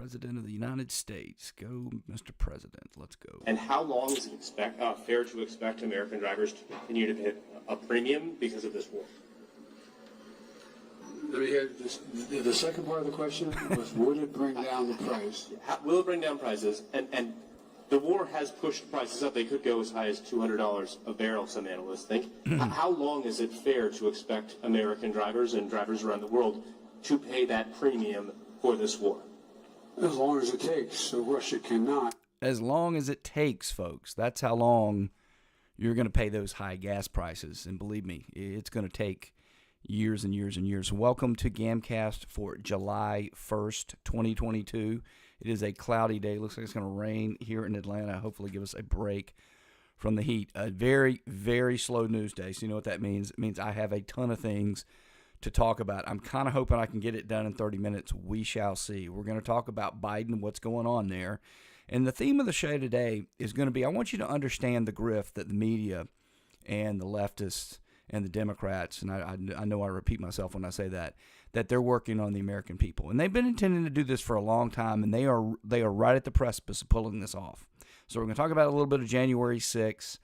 President of the United States. Go, Mr. President. Let's go. And how long is it fair to expect American drivers to continue to pay a premium because of this war? Let me hear the second part of the question was, would it bring down the price? Will it bring down prices? And the war has pushed prices up. They could go as high as $200 a barrel, some analysts think. How long is it fair to expect American drivers and drivers around the world to pay that premium for this war? As long as it takes, so Russia cannot. As long as it takes, folks. That's how long you're going to pay those high gas prices. And believe me, it's going to take years and years and years. Welcome to GAMcast for July 1st, 2022. It is a cloudy day. Looks like it's going to rain here in Atlanta. Hopefully give us a break from the heat. A very, very slow news day. So you know what that means? It means I have a ton of things to talk about. I'm kind of hoping I can get it done in 30 minutes. We shall see. We're going to talk about Biden, what's going on there. And the theme of the show today is going to be, I want you to understand the grift that the media and the leftists and the Democrats, and I know I repeat myself when I say that they're working on the American people. And they've been intending to do this for a long time, and they are right at the precipice of pulling this off. So we're going to talk about a little bit of January 6th.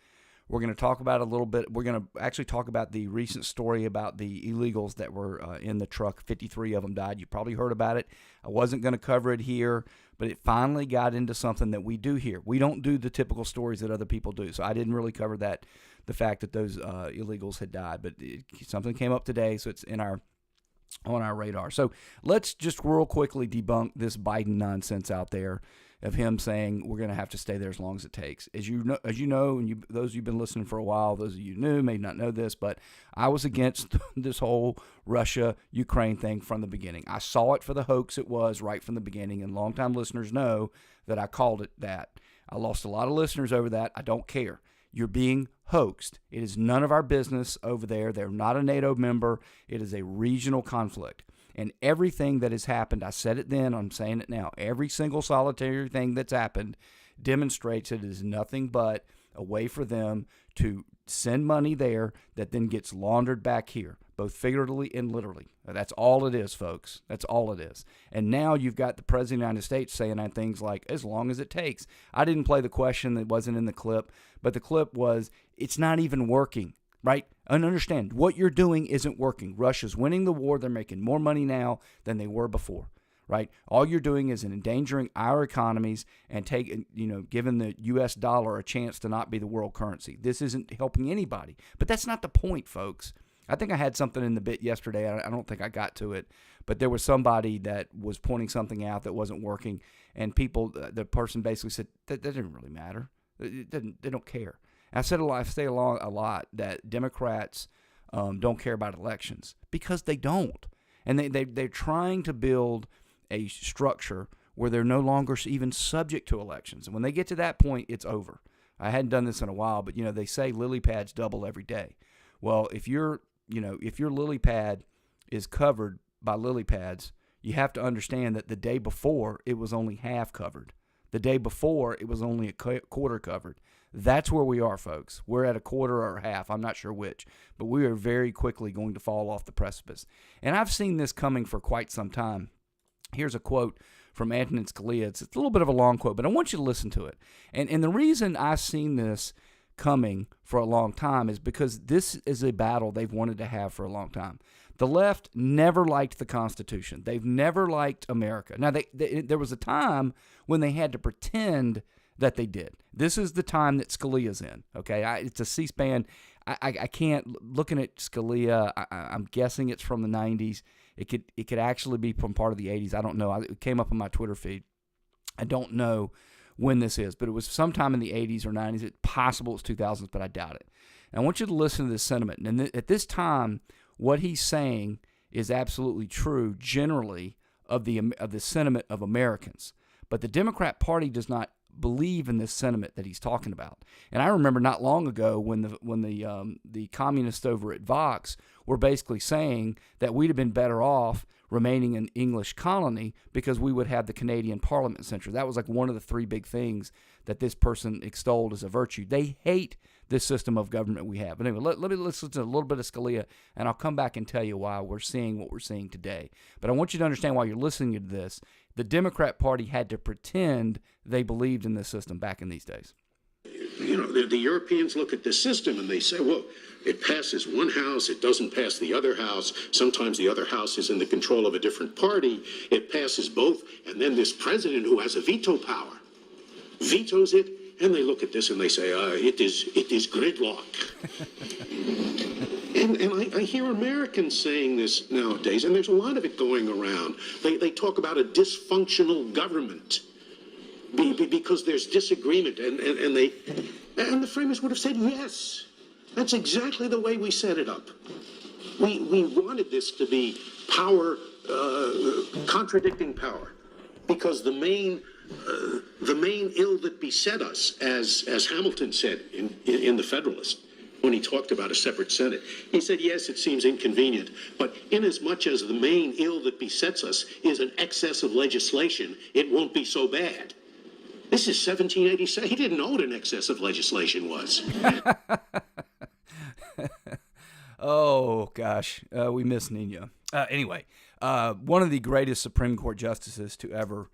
We're going to talk about we're going to actually talk about the recent story about the illegals that were in the truck. 53 of them died. You probably heard about it. I wasn't going to cover it here, but it finally got into something that we do here. We don't do the typical stories that other people do, so I didn't really cover that, the fact that those illegals had died. But something came up today, so it's on our radar. So let's just real quickly debunk this Biden nonsense out there of him saying we're going to have to stay there as long as it takes. As you know, and those of you who've been listening for a while, those of you new may not know this, but I was against this whole Russia-Ukraine thing from the beginning. I saw it for the hoax it was right from the beginning, and longtime listeners know that I called it that. I lost a lot of listeners over that. I don't care. You're being hoaxed. It is none of our business over there. They're not a NATO member. It is a regional conflict. And everything that has happened, I said it then, I'm saying it now, every single solitary thing that's happened demonstrates it is nothing but a way for them to send money there that then gets laundered back here, both figuratively and literally. That's all it is, folks. That's all it is. And now you've got the President of the United States saying things like, as long as it takes. I didn't play the question that wasn't in the clip, but the clip was, it's not even working. Right? And understand, what you're doing isn't working. Russia's winning the war. They're making more money now than they were before. Right? All you're doing is endangering our economies and giving the U.S. dollar a chance to not be the world currency. This isn't helping anybody. But that's not the point, folks. I think I had something in the bit yesterday. I don't think I got to it. But there was somebody that was pointing something out that wasn't working. And the person basically said, that doesn't really matter. They don't care. I say a lot that Democrats don't care about elections because they don't. And they're trying to build a structure where they're no longer even subject to elections. And when they get to that point, it's over. I hadn't done this in a while, but they say lily pads double every day. Well, if your lily pad is covered by lily pads, you have to understand that the day before it was only half covered. The day before it was only a quarter covered. That's where we are, folks. We're at a quarter or half. I'm not sure which. But we are very quickly going to fall off the precipice. And I've seen this coming for quite some time. Here's a quote from Antonin Scalia. It's a little bit of a long quote, but I want you to listen to it. And the reason I've seen this coming for a long time is because this is a battle they've wanted to have for a long time. The left never liked the Constitution. They've never liked America. Now, there was a time when they had to pretend that they did. This is the time that Scalia's in, okay? It's a C-SPAN. I can't, looking at Scalia, I'm guessing it's from the 90s. It could actually be from part of the 80s. I don't know. It came up on my Twitter feed. I don't know when this is, but it was sometime in the 80s or 90s. It's possible it's 2000s, but I doubt it. And I want you to listen to this sentiment. And at this time, what he's saying is absolutely true generally of the sentiment of Americans. But the Democrat Party does not believe in this sentiment that he's talking about. And I remember not long ago when the communists over at Vox were basically saying that we'd have been better off remaining an English colony because we would have the Canadian Parliament censure. That was like one of the three big things that this person extolled as a virtue. They hate this system of government we have. But anyway, let's listen to a little bit of Scalia, and I'll come back and tell you why we're seeing what we're seeing today. But I want you to understand while you're listening to this, the Democrat Party had to pretend they believed in this system back in these days. You know, the Europeans look at this system and they say, well, it passes one house, it doesn't pass the other house. Sometimes the other house is in the control of a different party. It passes both. And then this president who has a veto power vetoes it. And they look at this and they say, it is gridlock. and I hear Americans saying this nowadays, and there's a lot of it going around. They talk about a dysfunctional government because there's disagreement, and the framers would have said, yes, that's exactly the way we set it up. We wanted this to be power, contradicting power, because the main ill that beset us, as Hamilton said in the Federalist, when he talked about a separate Senate, he said, yes, it seems inconvenient, but inasmuch as the main ill that besets us is an excess of legislation, it won't be so bad. This is 1787. He didn't know what an excess of legislation was. Oh, gosh. We miss Nina. Anyway, one of the greatest Supreme Court justices to ever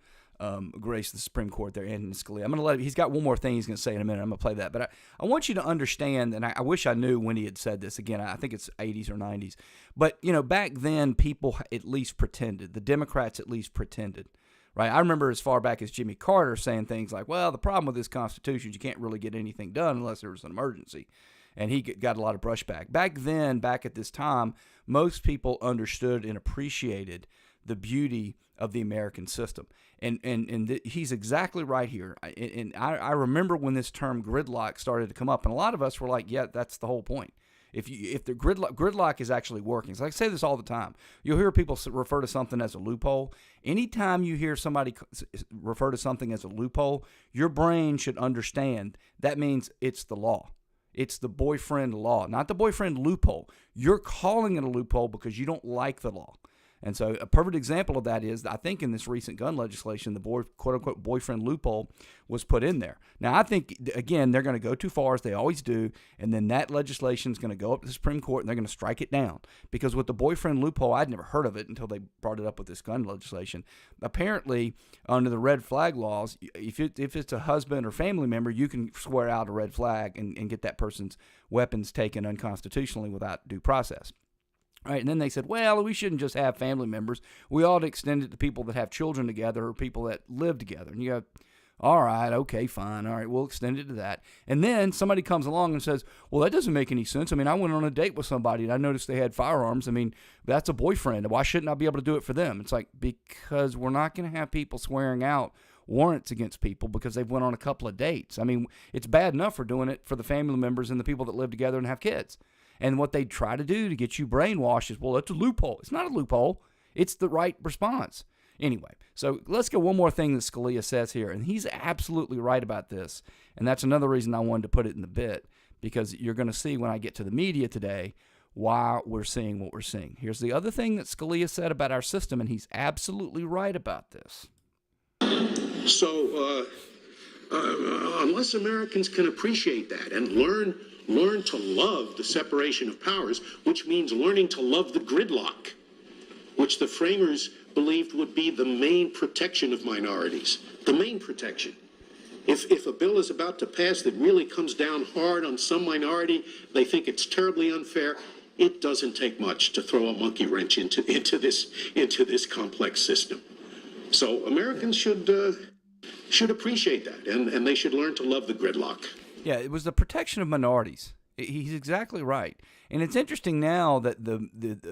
grace the Supreme Court there, Antonin Scalia. I'm going to he's got one more thing he's going to say in a minute. I'm going to play that. But I want you to understand, and I wish I knew when he had said this. Again, I think it's 80s or 90s. But, you know, back then, people at least pretended. The Democrats at least pretended. Right? I remember as far back as Jimmy Carter saying things like, well, the problem with this Constitution is you can't really get anything done unless there was an emergency. And he got a lot of brushback. Back then, back at this time, most people understood and appreciated the beauty of the American system. And he's exactly right here. And I remember when this term gridlock started to come up, and a lot of us were like, yeah, that's the whole point. If the gridlock is actually working, so I say this all the time. You'll hear people refer to something as a loophole. Anytime you hear somebody refer to something as a loophole, your brain should understand that means it's the law. It's the boyfriend law, not the boyfriend loophole. You're calling it a loophole because you don't like the law. And so a perfect example of that is, I think in this recent gun legislation, the quote-unquote boyfriend loophole was put in there. Now, I think, again, they're going to go too far, as they always do, and then that legislation is going to go up to the Supreme Court, and they're going to strike it down. Because with the boyfriend loophole, I'd never heard of it until they brought it up with this gun legislation. Apparently, under the red flag laws, if it's a husband or family member, you can swear out a red flag and get that person's weapons taken unconstitutionally without due process. All right, and then they said, well, we shouldn't just have family members. We ought to extend it to people that have children together or people that live together. And you go, all right, okay, fine. All right, we'll extend it to that. And then somebody comes along and says, well, that doesn't make any sense. I mean, I went on a date with somebody and I noticed they had firearms. I mean, that's a boyfriend. Why shouldn't I be able to do it for them? It's like, because we're not going to have people swearing out warrants against people because they've went on a couple of dates. I mean, it's bad enough for doing it for the family members and the people that live together and have kids. And what they try to do to get you brainwashed is, well, that's a loophole. It's not a loophole. It's the right response. Anyway, so let's go one more thing that Scalia says here, and he's absolutely right about this. And that's another reason I wanted to put it in the bit, because you're going to see when I get to the media today why we're seeing what we're seeing. Here's the other thing that Scalia said about our system, and he's absolutely right about this. So unless Americans can appreciate that and learn to love the separation of powers, which means learning to love the gridlock, which the framers believed would be the main protection of minorities, the main protection. If a bill is about to pass that really comes down hard on some minority, they think it's terribly unfair. It doesn't take much to throw a monkey wrench into this complex system. So Americans should appreciate that, and they should learn to love the gridlock. Yeah, it was the protection of minorities. He's exactly right. And it's interesting now that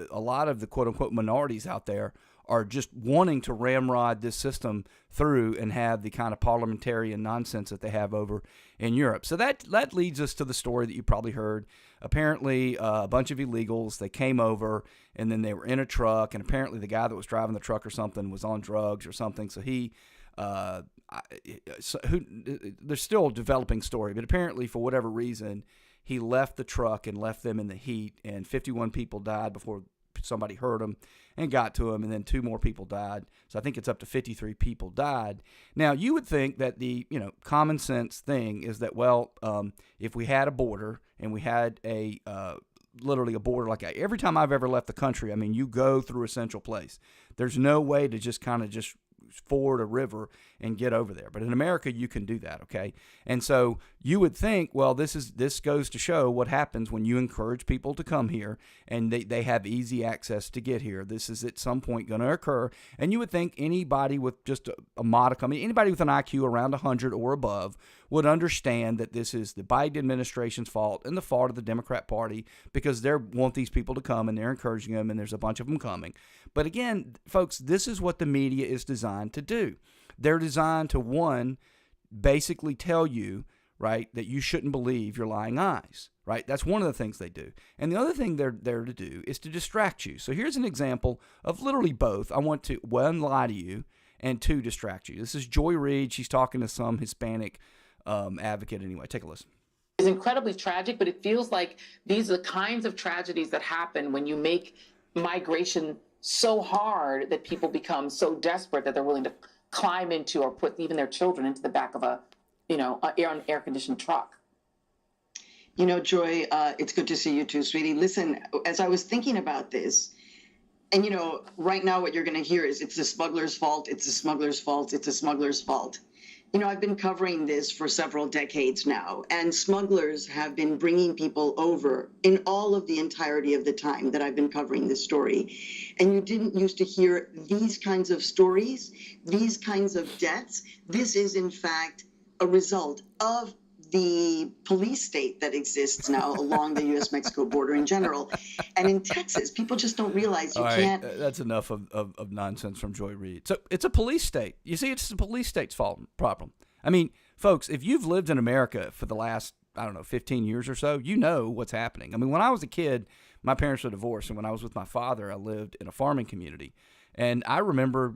a lot of the quote-unquote minorities out there are just wanting to ramrod this system through and have the kind of parliamentarian nonsense that they have over in Europe. So that leads us to the story that you probably heard. Apparently, a bunch of illegals, they came over, and then they were in a truck, and apparently the guy that was driving the truck or something was on drugs or something, so he... there's still a developing story, but apparently for whatever reason, he left the truck and left them in the heat, and 51 people died before somebody hurt him and got to him, and then 2 more people died. So I think it's up to 53 people died. Now, you would think that the common sense thing is that, well, if we had a border and we had a literally a border, like every time I've ever left the country, I mean, you go through a central place. There's no way to just kind of just ford a river and get over there. But in America, you can do that, okay? And so you would think, well, this goes to show what happens when you encourage people to come here and they have easy access to get here. This is at some point going to occur. And you would think anybody with just a modicum, anybody with an IQ around 100 or above would understand that this is the Biden administration's fault and the fault of the Democrat Party because they want these people to come and they're encouraging them and there's a bunch of them coming. But again, folks, this is what the media is designed to do. They're designed to, one, basically tell you, right, that you shouldn't believe your lying eyes, right? That's one of the things they do. And the other thing they're there to do is to distract you. So here's an example of literally both. I want to, 1, lie to you, and 2, distract you. This is Joy Reid. She's talking to some Hispanic advocate anyway. Take a listen. It's incredibly tragic, but it feels like these are the kinds of tragedies that happen when you make migration so hard that people become so desperate that they're willing to climb into or put even their children into the back of an air-conditioned truck. Joy, it's good to see you too, sweetie. Listen, as I was thinking about this, and right now what you're going to hear is it's the smuggler's fault, it's the smuggler's fault, it's the smuggler's fault. I've been covering this for several decades now, and smugglers have been bringing people over in all of the entirety of the time that I've been covering this story. And you didn't used to hear these kinds of stories, these kinds of deaths. This is, in fact, a result of the police state that exists now along the U.S.-Mexico border in general. And in Texas, people just don't realize you can't. That's enough of nonsense from Joy Reid. So it's a police state. You see, it's the police state's fault problem. I mean, folks, if you've lived in America for the last, 15 years or so, you know what's happening. I mean, when I was a kid, my parents were divorced. And when I was with my father, I lived in a farming community. And I remember,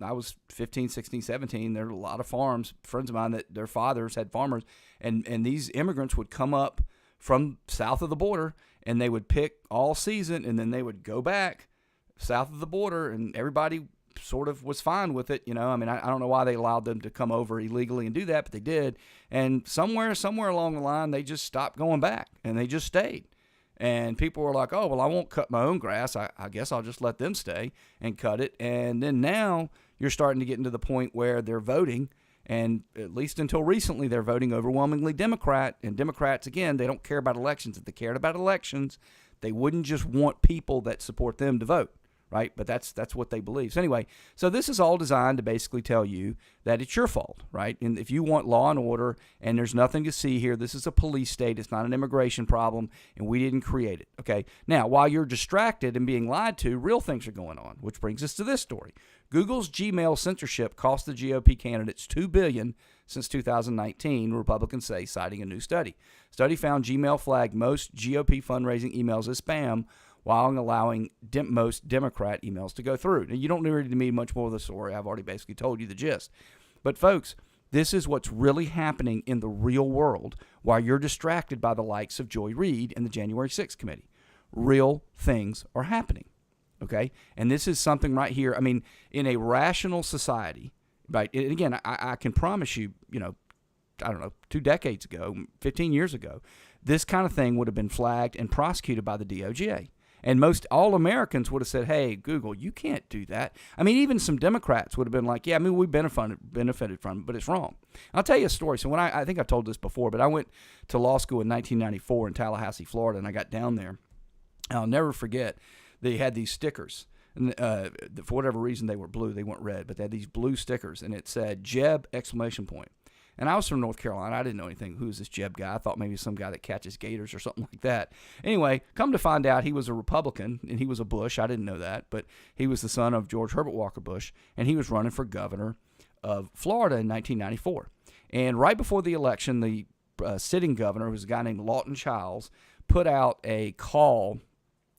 I was 15, 16, 17. There were a lot of farms, friends of mine that their fathers had farmers, and these immigrants would come up from south of the border, and they would pick all season, and then they would go back south of the border, and everybody sort of was fine with it. I mean, I don't know why they allowed them to come over illegally and do that, but they did. And somewhere along the line, they just stopped going back, and they just stayed. And people were like, oh, well, I won't cut my own grass. I guess I'll just let them stay and cut it. And then now you're starting to get into the point where they're voting, and at least until recently, they're voting overwhelmingly Democrat. And Democrats, again, they don't care about elections. If they cared about elections, they wouldn't just want people that support them to vote, right? But that's what they believe. So anyway, so this is all designed to basically tell you that it's your fault, right? And if you want law and order and there's nothing to see here, this is a police state. It's not an immigration problem, and we didn't create it, okay? Now, while you're distracted and being lied to, real things are going on, which brings us to this story. Google's Gmail censorship cost the GOP candidates $2 billion since 2019, Republicans say, citing a new study. Study found Gmail flagged most GOP fundraising emails as spam, while allowing most Democrat emails to go through. Now, you don't really need much more of the story. I've already basically told you the gist. But folks, this is what's really happening in the real world while you're distracted by the likes of Joy Reid and the January 6th committee. Real things are happening, okay? And this is something right here. I mean, in a rational society, right? And again, I can promise you, 2 decades ago, 15 years ago, this kind of thing would have been flagged and prosecuted by the DOJ. And most all Americans would have said, hey, Google, you can't do that. I mean, even some Democrats would have been like, yeah, I mean, we benefited from it, but it's wrong. I'll tell you a story. So when I think I've told this before, but I went to law school in 1994 in Tallahassee, Florida, and I got down there. I'll never forget, they had these stickers. And for whatever reason, they were blue. They weren't red, but they had these blue stickers, and it said, Jeb, ! And I was from North Carolina. I didn't know anything. Who's this Jeb guy? I thought maybe some guy that catches gators or something like that. Anyway, come to find out he was a Republican, and he was a Bush. I didn't know that, but he was the son of George Herbert Walker Bush, and he was running for governor of Florida in 1994. And right before the election, the sitting governor, who was a guy named Lawton Chiles, put out a call.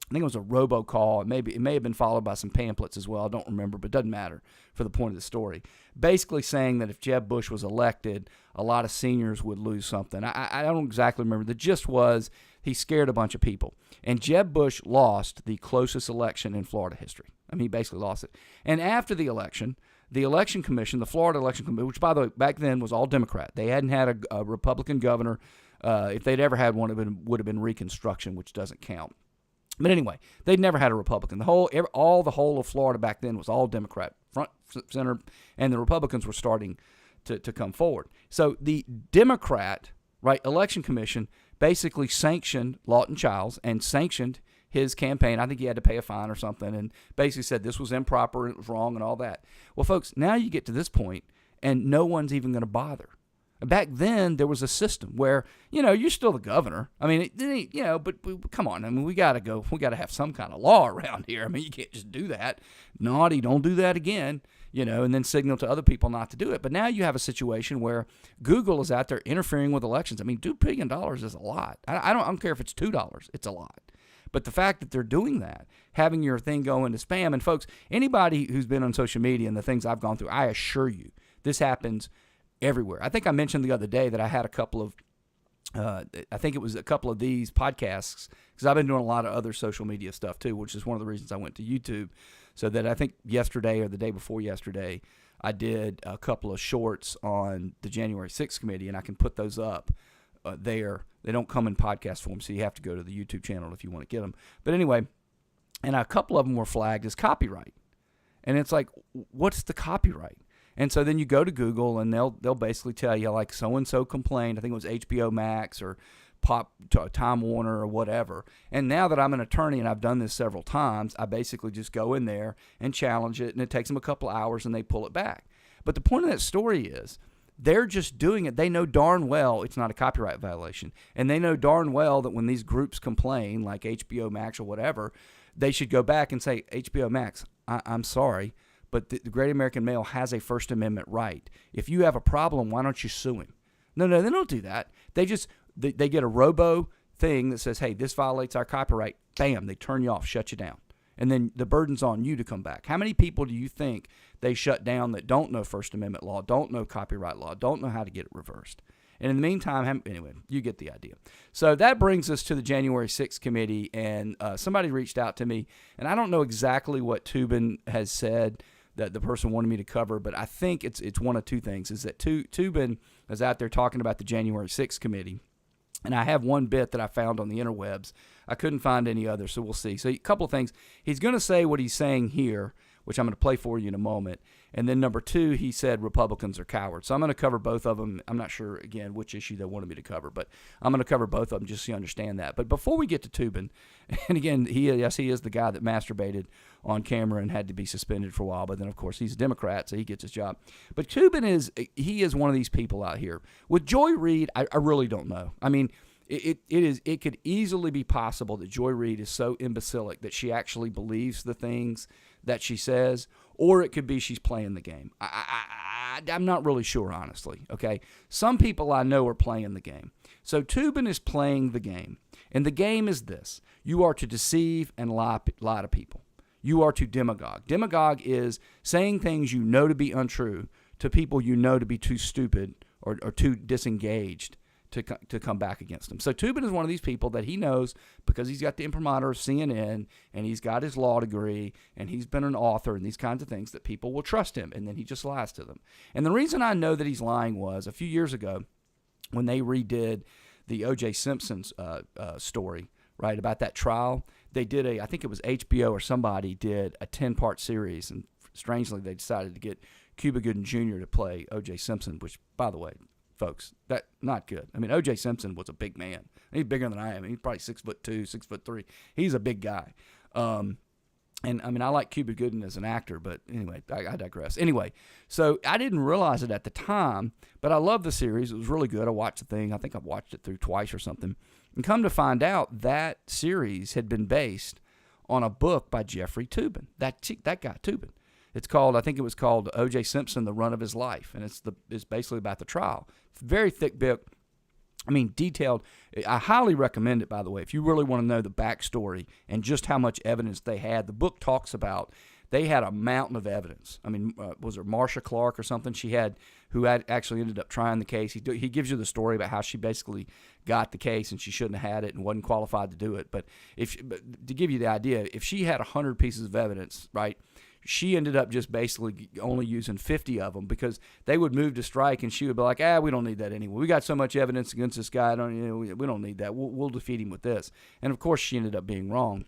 I think it was a robocall. It may have been followed by some pamphlets as well. I don't remember, but it doesn't matter for the point of the story. Basically saying that if Jeb Bush was elected, a lot of seniors would lose something. I don't exactly remember. The gist was He scared a bunch of people. And Jeb Bush lost the closest election in Florida history. I mean, he basically lost it. And after the election commission, the Florida election commission, which, by the way, back then was all Democrat. They hadn't had a Republican governor. If they'd ever had one, it would have been Reconstruction, which doesn't count. But anyway, they'd never had a Republican. The whole of Florida back then was all Democrat, front, center, and the Republicans were starting to come forward. So the Democrat, election commission basically sanctioned Lawton Chiles and sanctioned his campaign. I think he had to pay a fine or something, and basically said this was improper, it was wrong, and all that. Well, folks, now you get to this point, and no one's even going to bother. Back then, there was a system where, you're still the governor. I mean, but come on. I mean, we got to have some kind of law around here. I mean, you can't just do that. Naughty, don't do that again, and then signal to other people not to do it. But now you have a situation where Google is out there interfering with elections. I mean, $2 billion is a lot. I don't care if it's $2. It's a lot. But the fact that they're doing that, having your thing go into spam, and folks, anybody who's been on social media and the things I've gone through, I assure you, this happens everywhere. I think I mentioned the other day that I had a couple of, these podcasts, because I've been doing a lot of other social media stuff too, which is one of the reasons I went to YouTube. So that I think yesterday or the day before yesterday, I did a couple of shorts on the January 6th committee, and I can put those up there. They don't come in podcast form, so you have to go to the YouTube channel if you want to get them. But anyway, and a couple of them were flagged as copyright. And it's like, what's the copyright? And so then you go to Google, and they'll basically tell you, like, so-and-so complained. I think it was HBO Max or Time Warner or whatever. And now that I'm an attorney and I've done this several times, I basically just go in there and challenge it, and it takes them a couple of hours, and they pull it back. But the point of that story is they're just doing it. They know darn well it's not a copyright violation. And they know darn well that when these groups complain, like HBO Max or whatever, they should go back and say, HBO Max, I'm sorry, but the Great American Male has a First Amendment right. If you have a problem, why don't you sue him? No, they don't do that. They just they get a robo thing that says, hey, this violates our copyright. Bam, they turn you off, shut you down. And then the burden's on you to come back. How many people do you think they shut down that don't know First Amendment law, don't know copyright law, don't know how to get it reversed? And in the meantime, anyway, you get the idea. So that brings us to the January 6th committee, and somebody reached out to me, and I don't know exactly what Toobin has said that the person wanted me to cover, but I think it's one of two things, is that Toobin is out there talking about the January 6th committee, and I have one bit that I found on the interwebs. I couldn't find any other, so we'll see. So a couple of things. He's going to say what he's saying here, which I'm going to play for you in a moment. And then number two, he said Republicans are cowards. So I'm going to cover both of them. I'm not sure, again, which issue they wanted me to cover, but I'm going to cover both of them just so you understand that. But before we get to Toobin, and again, he is the guy that masturbated on camera and had to be suspended for a while, but then, of course, he's a Democrat, so he gets his job. But Toobin is one of these people out here. With Joy Reid, I really don't know. I mean, it could easily be possible that Joy Reid is so imbecilic that she actually believes the things that she says, or it could be she's playing the game. I'm not really sure, honestly, okay? Some people I know are playing the game. So Toobin is playing the game, and the game is this. You are to deceive and lie to people. You are to demagogue. Demagogue is saying things you know to be untrue to people you know to be too stupid or too disengaged to come back against him. So Toobin is one of these people that he knows because he's got the imprimatur of CNN and he's got his law degree and he's been an author and these kinds of things that people will trust him, and then he just lies to them. And the reason I know that he's lying was a few years ago when they redid the O.J. Simpson's story, right, about that trial. They did I think it was HBO or somebody did a 10-part series, and strangely they decided to get Cuba Gooding Jr. to play O.J. Simpson, which, by the way, folks, that not good. I mean, O.J. Simpson was a big man. He's bigger than I am. He's probably 6'2", 6'3". He's a big guy. And I mean, I like Cuba Gooding as an actor, but anyway, I digress. Anyway, so I didn't realize it at the time, but I love the series. It was really good. I watched the thing. I think I've watched it through twice or something. And come to find out, that series had been based on a book by Jeffrey Toobin. That guy, Toobin. It's called, I think it was called O.J. Simpson, The Run of His Life, and it's basically about the trial. Very thick book. I mean, detailed. I highly recommend it, by the way, if you really want to know the backstory and just how much evidence they had. The book talks about they had a mountain of evidence. I mean, was it Marsha Clark or something she had who had actually ended up trying the case? He gives you the story about how she basically got the case and she shouldn't have had it and wasn't qualified to do it. But to give you the idea, if she had 100 pieces of evidence, right, she ended up just basically only using 50 of them because they would move to strike and she would be like, we don't need that anyway. We got so much evidence against this guy. We don't need that. We'll defeat him with this. And, of course, she ended up being wrong.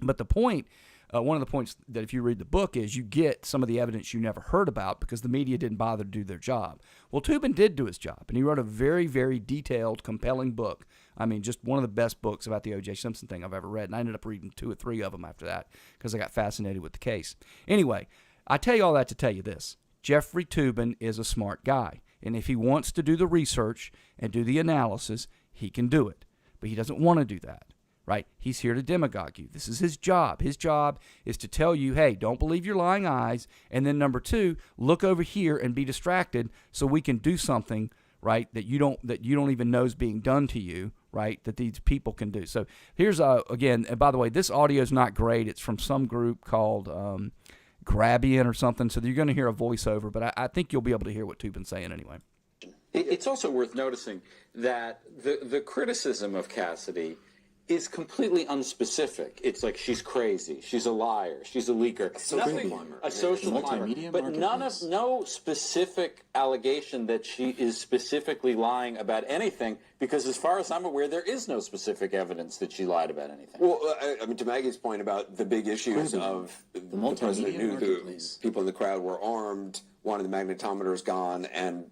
But the point, one of the points that if you read the book is you get some of the evidence you never heard about because the media didn't bother to do their job. Well, Toobin did do his job, and he wrote a very, very detailed, compelling book. I mean, just one of the best books about the O.J. Simpson thing I've ever read, and I ended up reading 2 or 3 of them after that because I got fascinated with the case. Anyway, I tell you all that to tell you this. Jeffrey Toobin is a smart guy, and if he wants to do the research and do the analysis, he can do it. But he doesn't want to do that. Right? He's here to demagogue you. This is his job. His job is to tell you, hey, don't believe your lying eyes. And then number 2, look over here and be distracted so we can do something, right, that you don't even know is being done to you, right, that these people can do. So here's, again, and by the way, this audio is not great. It's from some group called Grabian or something. So you're going to hear a voiceover, but I think you'll be able to hear what Toobin's saying anyway. It's also worth noticing that the criticism of Cassidy is completely unspecific. It's like she's crazy, she's a liar, she's a leaker. A social climber. But no specific allegation that she is specifically lying about anything, because as far as I'm aware, there is no specific evidence that she lied about anything. Well, I mean, to Maggie's point about the big issues of the president knew the people in the crowd were armed, wanted the magnetometers gone, and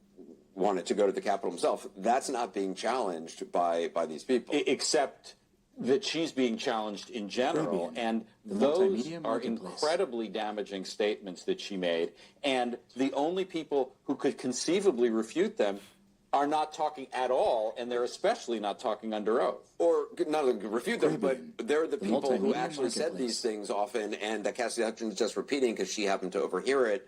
wanted to go to the Capitol himself. That's not being challenged by these people. Except that she's being challenged in general, and those are incredibly damaging statements that she made, and the only people who could conceivably refute them are not talking at all, and they're especially not talking under oath. Or not only refute them, but they're the people who actually said these things often, and that Cassidy Hutchins is just repeating because she happened to overhear it.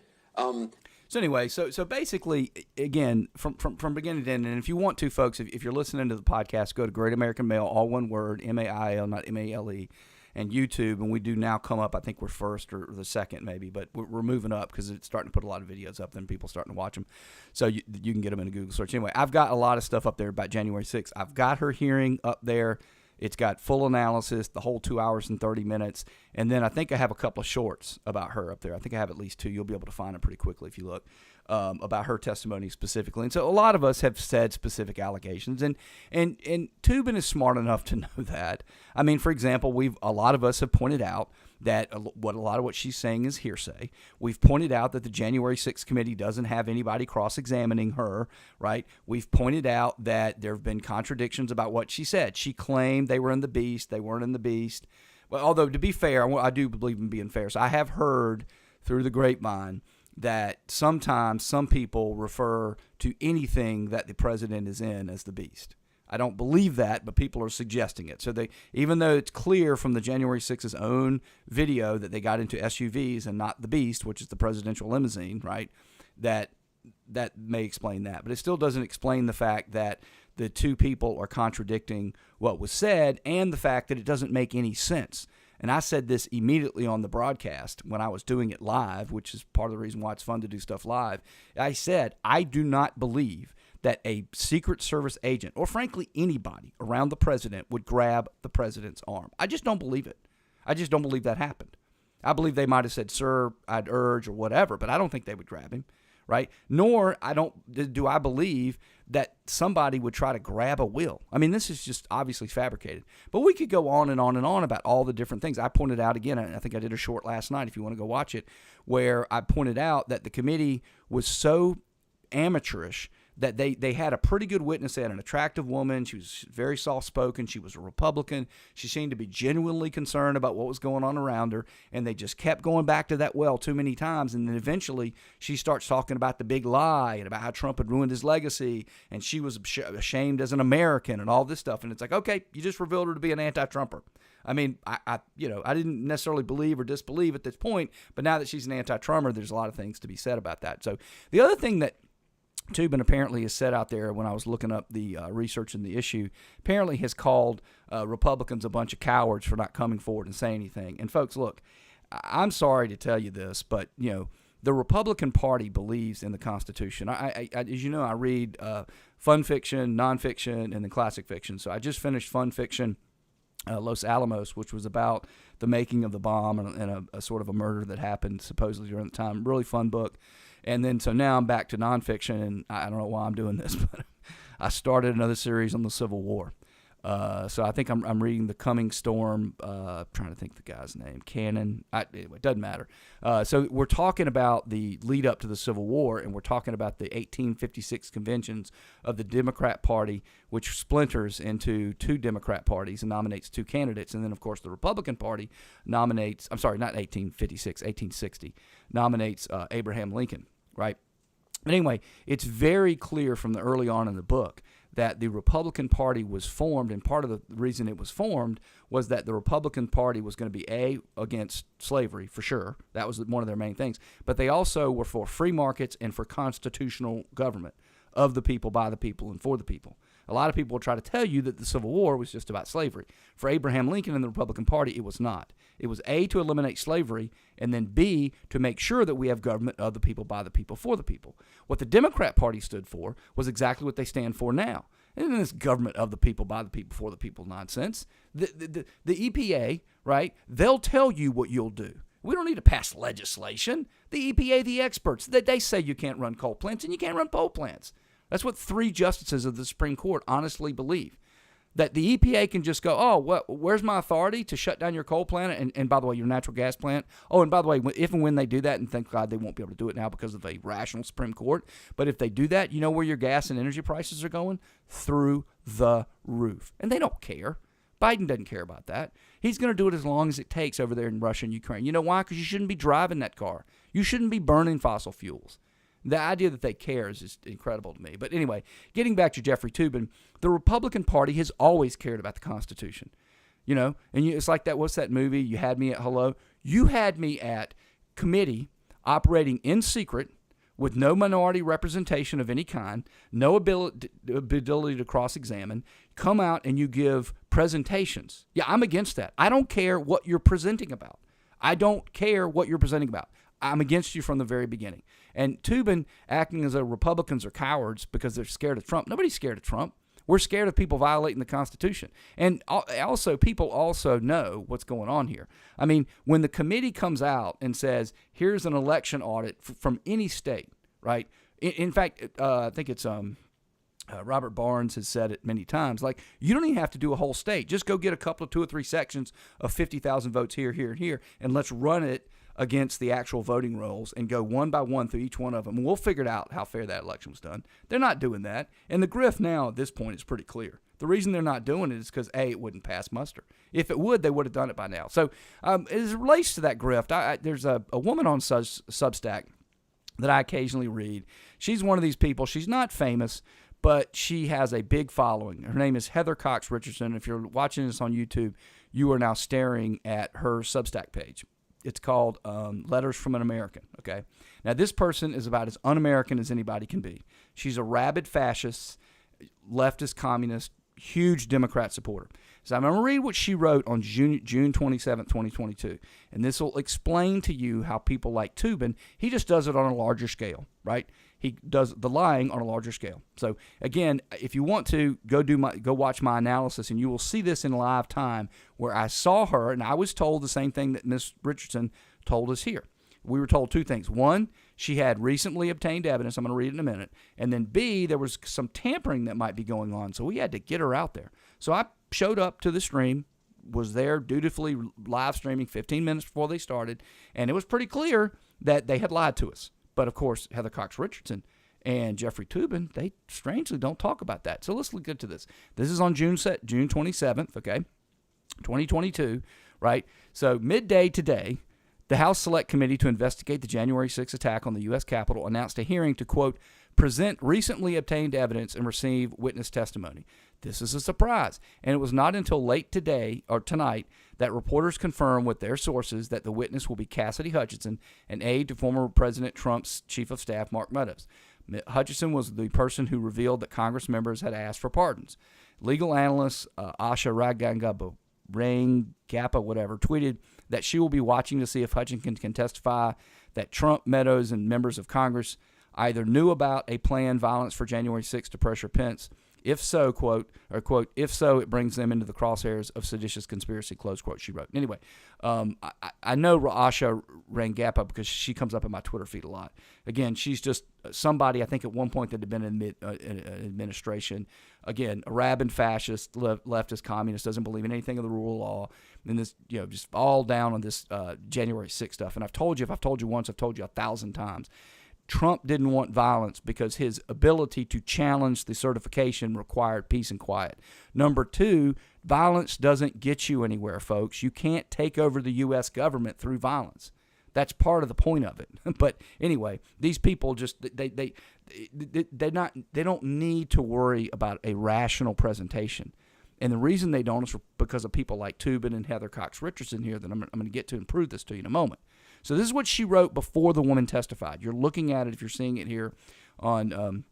So anyway, so basically, again, from beginning to end, and if you want to, folks, if you're listening to the podcast, go to Great American Mail, all one word, M-A-I-L, not M-A-L-E, and YouTube, and we do now come up, I think we're first or the second maybe, but we're moving up because it's starting to put a lot of videos up, then people starting to watch them. So you can get them in a Google search. Anyway, I've got a lot of stuff up there about January 6th. I've got her hearing up there. It's got full analysis, the whole 2 hours and 30 minutes. And then I think I have a couple of shorts about her up there. I think I have at least 2. You'll be able to find them pretty quickly if you look, about her testimony specifically. And so a lot of us have said specific allegations. And Toobin is smart enough to know that. I mean, for example, a lot of us have pointed out that a lot of what she's saying is hearsay. We've pointed out that the January 6th committee doesn't have anybody cross-examining her, right? We've pointed out that there have been contradictions about what she said. She claimed they were in the Beast. They weren't in the Beast. Well, although, to be fair, I do believe in being fair. So I have heard through the grapevine that sometimes some people refer to anything that the president is in as the Beast. I don't believe that, but people are suggesting it. So even though it's clear from the January 6th's own video that they got into SUVs and not the Beast, which is the presidential limousine, right, that may explain that. But it still doesn't explain the fact that the two people are contradicting what was said and the fact that it doesn't make any sense. And I said this immediately on the broadcast when I was doing it live, which is part of the reason why it's fun to do stuff live. I said, I do not believe that a Secret Service agent, or frankly anybody around the president, would grab the president's arm. I just don't believe it. I just don't believe that happened. I believe they might have said, sir, I'd urge, or whatever, but I don't think they would grab him, right? Nor do I believe that somebody would try to grab a will. I mean, this is just obviously fabricated. But we could go on and on and on about all the different things. I pointed out again, I think I did a short last night if you want to go watch it, where I pointed out that the committee was so amateurish that they had a pretty good witness. They had an attractive woman. She was very soft-spoken. She was a Republican. She seemed to be genuinely concerned about what was going on around her, and they just kept going back to that well too many times, and then eventually she starts talking about the big lie and about how Trump had ruined his legacy, and she was ashamed as an American and all this stuff, and it's like, okay, you just revealed her to be an anti-Trumper. I mean, I didn't necessarily believe or disbelieve at this point, but now that she's an anti-Trumper, there's a lot of things to be said about that. So the other thing that Toobin apparently has said out there when I was looking up the research in the issue, apparently has called Republicans a bunch of cowards for not coming forward and saying anything. And folks, look, I'm sorry to tell you this, but, the Republican Party believes in the Constitution. I as you know, I read fun fiction, nonfiction, and then classic fiction. So I just finished fun fiction, Los Alamos, which was about the making of the bomb and a sort of a murder that happened supposedly during the time. Really fun book. And then so now I'm back to nonfiction, and I don't know why I'm doing this, but I started another series on the Civil War. So I think I'm reading The Coming Storm. Trying to think the guy's name. Cannon. Anyway, it doesn't matter. So we're talking about the lead up to the Civil War, and we're talking about the 1856 conventions of the Democrat Party, which splinters into two Democrat parties and nominates two candidates. And then, of course, the Republican Party nominates, I'm sorry, not 1856, 1860, nominates Abraham Lincoln, right? But anyway, it's very clear from the early on in the book that the Republican Party was formed, and part of the reason it was formed was that the Republican Party was going to be against slavery, for sure. That was one of their main things. But they also were for free markets and for constitutional government of the people, by the people, and for the people. A lot of people will try to tell you that the Civil War was just about slavery. For Abraham Lincoln and the Republican Party, it was not. It was A, to eliminate slavery, and then B, to make sure that we have government of the people, by the people, for the people. What the Democrat Party stood for was exactly what they stand for now. And this government of the people, by the people, for the people nonsense. The EPA, right, they'll tell you what you'll do. We don't need to pass legislation. The EPA, the experts, they say you can't run coal plants and you can't run coal plants. That's what 3 justices of the Supreme Court honestly believe. That the EPA can just go, oh, where's my authority to shut down your coal plant and by the way, your natural gas plant? Oh, and by the way, if and when they do that, and thank God they won't be able to do it now because of a rational Supreme Court, but if they do that, you know where your gas and energy prices are going? Through the roof. And they don't care. Biden doesn't care about that. He's going to do it as long as it takes over there in Russia and Ukraine. You know why? Because you shouldn't be driving that car. You shouldn't be burning fossil fuels. The idea that they care is just incredible to me. But anyway, getting back to Jeffrey Toobin, the Republican Party has always cared about the Constitution. And it's like that, what's that movie, You Had Me at Hello? You had me at committee operating in secret with no minority representation of any kind, no ability to cross-examine, come out and you give presentations. Yeah, I'm against that. I don't care what you're presenting about. I'm against you from the very beginning. And Toobin acting as though Republicans are cowards because they're scared of Trump. Nobody's scared of Trump. We're scared of people violating the Constitution. And also, people also know what's going on here. I mean, when the committee comes out and says, here's an election audit from any state, right? In fact, I think it's Robert Barnes has said it many times, like, you don't even have to do a whole state. Just go get a couple of 2 or 3 sections of 50,000 votes here, here, and here, and let's run it against the actual voting rolls and go one by one through each one of them. And we'll figure it out how fair that election was done. They're not doing that. And the grift now at this point is pretty clear. The reason they're not doing it is because, A, it wouldn't pass muster. If it would, they would have done it by now. So as it relates to that grift, there's a woman on Substack that I occasionally read. She's one of these people. She's not famous, but she has a big following. Her name is Heather Cox Richardson. If you're watching this on YouTube, you are now staring at her Substack page. It's called Letters from an American, okay? Now, this person is about as un-American as anybody can be. She's a rabid fascist, leftist, communist, huge Democrat supporter. So I'm going to read what she wrote on June 27, 2022. And this will explain to you how people like Toobin, he just does it on a larger scale, right? He does the lying on a larger scale. So again, if you want to, go watch my analysis, and you will see this in live time where I saw her, and I was told the same thing that Ms. Richardson told us here. We were told 2 things. 1, she had recently obtained evidence. I'm going to read it in a minute. And then B, there was some tampering that might be going on. So we had to get her out there. So I showed up to the stream, was there dutifully live streaming 15 minutes before they started, and it was pretty clear that they had lied to us. But, of course, Heather Cox Richardson and Jeffrey Toobin, they strangely don't talk about that. So let's look into this. This is on June 27th, okay, 2022, right? So midday today, the House Select Committee to investigate the January 6th attack on the U.S. Capitol announced a hearing to, quote, present recently obtained evidence and receive witness testimony. This is a surprise, and it was not until late today or tonight that reporters confirmed with their sources that the witness will be Cassidy Hutchinson, an aide to former President Trump's chief of staff, Mark Meadows. Hutchinson was the person who revealed that Congress members had asked for pardons. Legal analyst Asha Rangappa, tweeted that she will be watching to see if Hutchinson can testify that Trump, Meadows, and members of Congress either knew about a planned violence for January 6th to pressure Pence. If so, quote, if so, it brings them into the crosshairs of seditious conspiracy, close quote, she wrote. Anyway, I know Asha Rangappa because she comes up in my Twitter feed a lot. Again, she's just somebody, I think at one point that had been in administration. Again, a rabid fascist, leftist communist, doesn't believe in anything of the rule of law, and this, just all down on this January 6th stuff. And I've told you, if I've told you once, I've told you 1,000 times. Trump didn't want violence because his ability to challenge the certification required peace and quiet. Number two, violence doesn't get you anywhere, folks. You can't take over the U.S. government through violence. That's part of the point of it. But anyway, these people just they don't need to worry about a rational presentation. And the reason they don't is because of people like Tubin and Heather Cox Richardson here that I'm going to get to and prove this to you in a moment. So this is what she wrote before the woman testified. You're looking at it if you're seeing it here on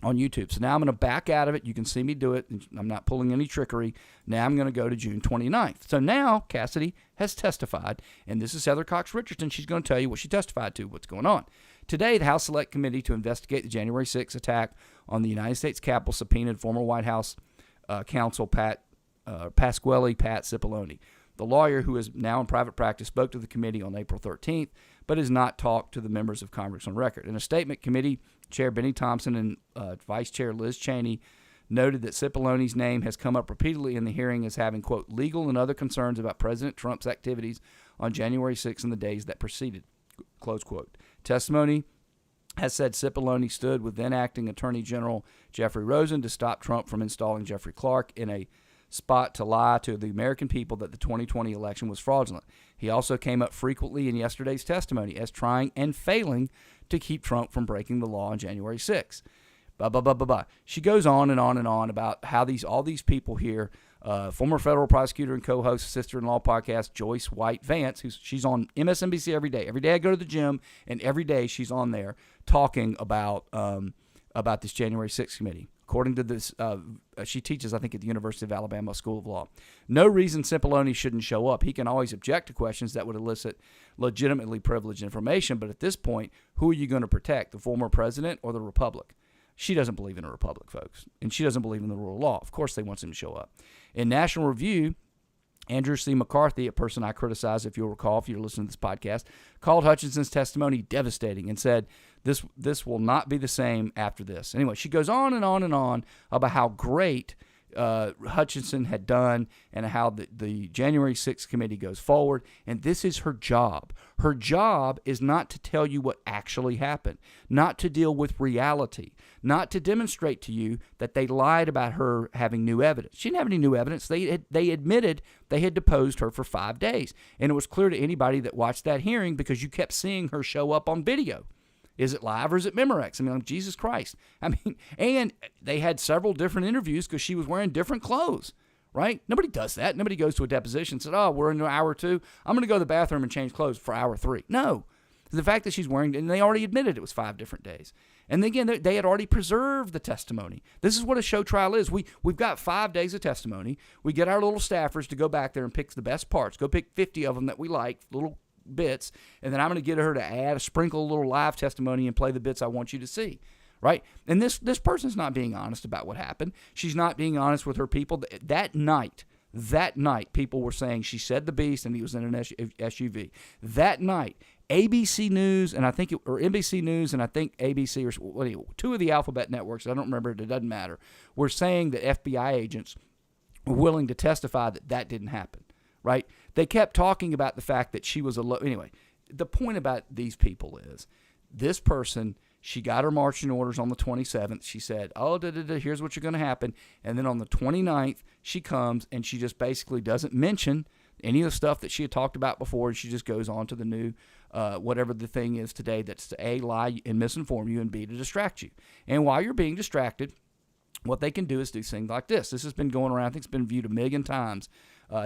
YouTube. So now I'm going to back out of it. You can see me do it. I'm not pulling any trickery. Now I'm going to go to June 29th. So now Cassidy has testified, and this is Heather Cox Richardson. She's going to tell you what she testified to, what's going on. Today, the House Select Committee to investigate the January 6th attack on the United States Capitol subpoenaed former White House counsel Pasquale Pat Cipollone. The lawyer, who is now in private practice, spoke to the committee on April 13th, but has not talked to the members of Congress on record. In a statement, Committee Chair Benny Thompson and Vice Chair Liz Cheney noted that Cipollone's name has come up repeatedly in the hearing as having, quote, legal and other concerns about President Trump's activities on January 6th and the days that preceded, close quote. Testimony has said Cipollone stood with then-acting Attorney General Jeffrey Rosen to stop Trump from installing Jeffrey Clark in a spot to lie to the American people that the 2020 election was fraudulent. He also came up frequently in yesterday's testimony as trying and failing to keep Trump from breaking the law on January 6th. She goes on and on and on about how all these people here, former federal prosecutor and co-host Sister-in-Law podcast Joyce White Vance, she's on MSNBC every day. Every day I go to the gym, and every day she's on there talking about this January 6th committee. According to this, she teaches, I think, at the University of Alabama School of Law. No reason Cipollone shouldn't show up. He can always object to questions that would elicit legitimately privileged information, but at this point, who are you going to protect, the former president or the republic? She doesn't believe in a republic, folks, and she doesn't believe in the rule of law. Of course they want him to show up. In National Review, Andrew C. McCarthy, a person I criticize, if you'll recall, if you're listening to this podcast, called Hutchinson's testimony devastating and said, this will not be the same after this. Anyway, she goes on and on and on about how great Hutchinson had done and how the January 6th committee goes forward. And this is her job. Her job is not to tell you what actually happened, not to deal with reality, not to demonstrate to you that they lied about her having new evidence. She didn't have any new evidence. They admitted they had deposed her for 5 days. And it was clear to anybody that watched that hearing because you kept seeing her show up on video. Is it live or is it Memorex? I mean, Jesus Christ. And they had several different interviews because she was wearing different clothes, right? Nobody does that. Nobody goes to a deposition and said, oh, we're in hour 2. I'm going to go to the bathroom and change clothes for hour 3. No. The fact that she's wearing, and they already admitted it was 5 different days. And again, they had already preserved the testimony. This is what a show trial is. We've got 5 days of testimony. We get our little staffers to go back there and pick the best parts. Go pick 50 of them that we like, little bits, and then I'm going to get her to sprinkle a little live testimony and play the bits I want you to see, right? And this person's not being honest about what happened. She's not being honest with her people. That night, people were saying she said the beast and he was in an SUV. That night, ABC News and I think NBC News and I think ABC or 2 of the alphabet networks, I don't remember, it doesn't matter, were saying that FBI agents were willing to testify that didn't happen. Right? They kept talking about the fact that she was anyway, the point about these people is this person, she got her marching orders on the 27th. She said, here's what's going to happen. And then on the 29th, she comes and she just basically doesn't mention any of the stuff that she had talked about before. And she just goes on to the new, whatever the thing is today, that's to A, lie and misinform you, and B, to distract you. And while you're being distracted, what they can do is do things like this. This has been going around. I think it's been viewed 1 million times.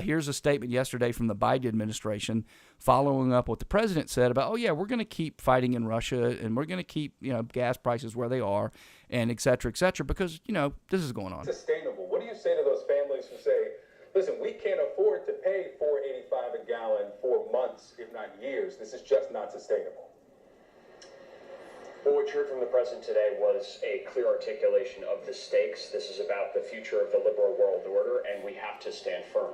Here's a statement yesterday from the Biden administration following up what the president said about, we're going to keep fighting in Russia and we're going to keep, gas prices where they are and et cetera, because, this is going on. Sustainable. What do you say to those families who say, Listen, we can't afford to pay $4.85 a gallon for months, if not years. This is just not sustainable. What we heard from the president today was a clear articulation of the stakes. This is about the future of the liberal world order, and we have to stand firm.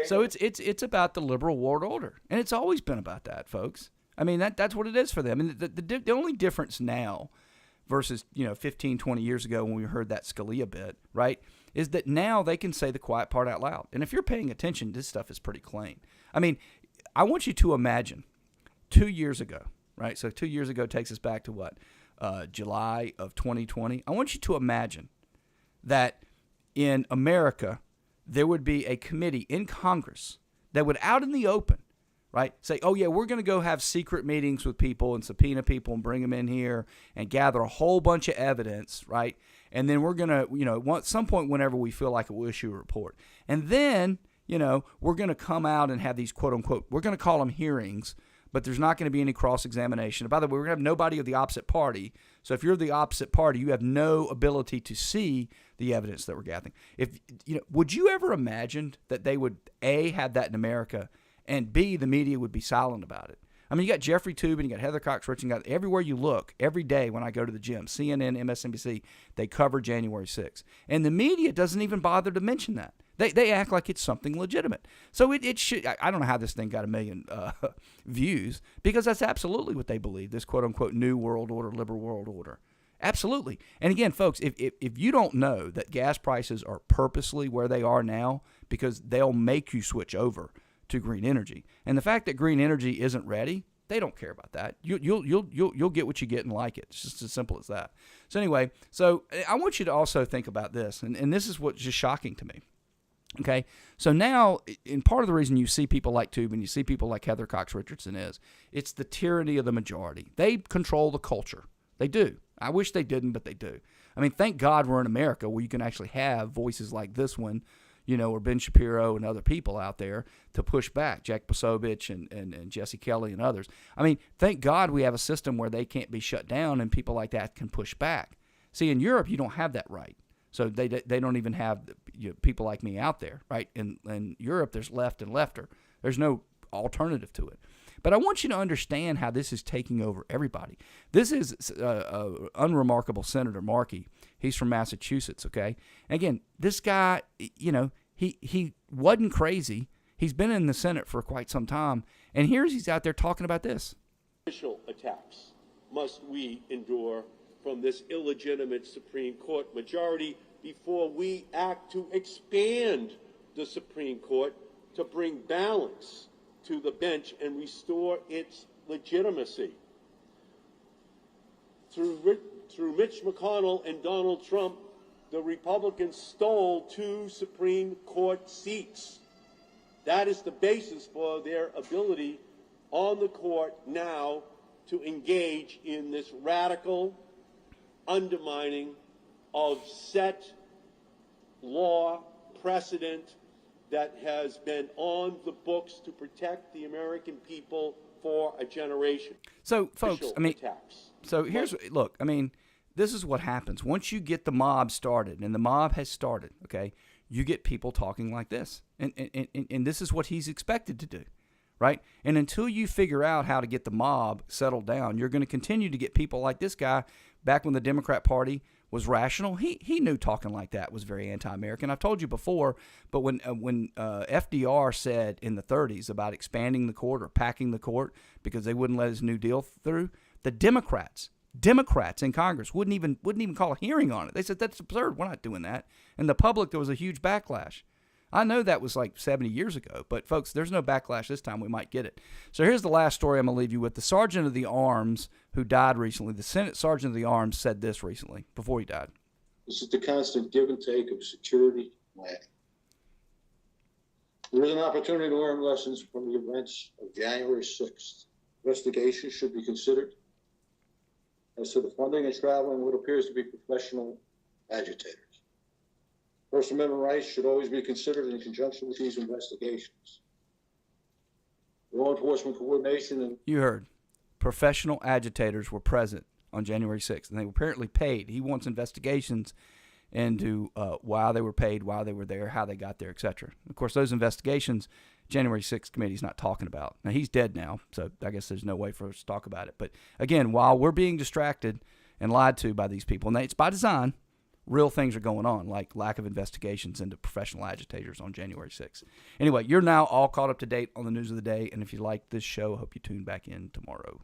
So it's about the liberal world order, and it's always been about that, folks. I mean, that's what it is for them. I mean, the only difference now versus 15, 20 years ago when we heard that Scalia bit, right, is that now they can say the quiet part out loud. And if you're paying attention, this stuff is pretty clean. I mean, I want you to imagine 2 years ago, right? So 2 years ago takes us back to what? July of 2020. I want you to imagine that in America, there would be a committee in Congress that would, out in the open, right, say, oh, yeah, we're going to go have secret meetings with people and subpoena people and bring them in here and gather a whole bunch of evidence, right? And then we're going to, at some point whenever we feel like it, we'll issue a report. And then, we're going to come out and have these, quote unquote, we're going to call them hearings, but there's not going to be any cross-examination. By the way, we're going to have nobody of the opposite party. So if you're the opposite party, you have no ability to see the evidence that we're gathering. Would you ever imagine that they would, A, have that in America, and B, the media would be silent about it? I mean, you got Jeffrey Toobin, you got Heather Cox Richardson, you got everywhere you look, every day when I go to the gym, CNN, MSNBC, they cover January 6th. And the media doesn't even bother to mention that. They act like it's something legitimate. So it should. I don't know how this thing got 1 million views, because that's absolutely what they believe, this quote-unquote new world order, liberal world order. Absolutely. And again, folks, if you don't know that gas prices are purposely where they are now because they'll make you switch over to green energy, and the fact that green energy isn't ready, they don't care about that. You'll get what you get and like it. It's just as simple as that. So anyway, I want you to also think about this, and this is what's just shocking to me. Okay, so now, and part of the reason you see people like Toobin, you see people like Heather Cox Richardson it's the tyranny of the majority. They control the culture. They do. I wish they didn't, but they do. I mean, thank God we're in America where you can actually have voices like this one, or Ben Shapiro and other people out there to push back, Jack Posobiec and Jesse Kelly and others. I mean, thank God we have a system where they can't be shut down and people like that can push back. See, in Europe, you don't have that right. So they don't even have people like me out there, right? In Europe, there's left and lefter. There's no alternative to it. But I want you to understand how this is taking over everybody. This is unremarkable Senator Markey. He's from Massachusetts, okay? Again, this guy, he wasn't crazy. He's been in the Senate for quite some time. And he's out there talking about this. Official attacks must we endure from this illegitimate Supreme Court majority before we act to expand the Supreme Court to bring balance to the bench and restore its legitimacy. Through Mitch McConnell and Donald Trump, the Republicans stole 2 Supreme Court seats. That is the basis for their ability on the court now to engage in this radical undermining of set law precedent that has been on the books to protect the American people for a generation. So, folks, this is what happens. Once you get the mob started, and the mob has started, okay, you get people talking like this. And this is what he's expected to do, right? And until you figure out how to get the mob settled down, you're going to continue to get people like this guy. Back when the Democrat Party was rational, he knew talking like that was very anti-American. I've told you before, but when FDR said in the 30s about expanding the court or packing the court because they wouldn't let his New Deal through, the Democrats in Congress wouldn't even call a hearing on it. They said, that's absurd. We're not doing that. And the public, there was a huge backlash. I know that was like 70 years ago, but folks, there's no backlash this time. We might get it. So here's the last story I'm going to leave you with. The Sergeant of the Arms who died recently, the Senate Sergeant of the Arms said this recently before he died. This is the constant give and take of security planning. There is an opportunity to learn lessons from the events of January 6th. Investigations should be considered as to the funding and traveling what appears to be professional agitators. First Amendment rights should always be considered in conjunction with these investigations. Law enforcement coordination and... You heard. Professional agitators were present on January 6th, and they were apparently paid. He wants investigations into why they were paid, why they were there, how they got there, etc. Of course, those investigations, January 6th committee's not talking about. Now, he's dead now, so I guess there's no way for us to talk about it. But again, while we're being distracted and lied to by these people, and it's by design, real things are going on, like lack of investigations into professional agitators on January 6th. Anyway, you're now all caught up to date on the news of the day, and if you like this show, I hope you tune back in tomorrow.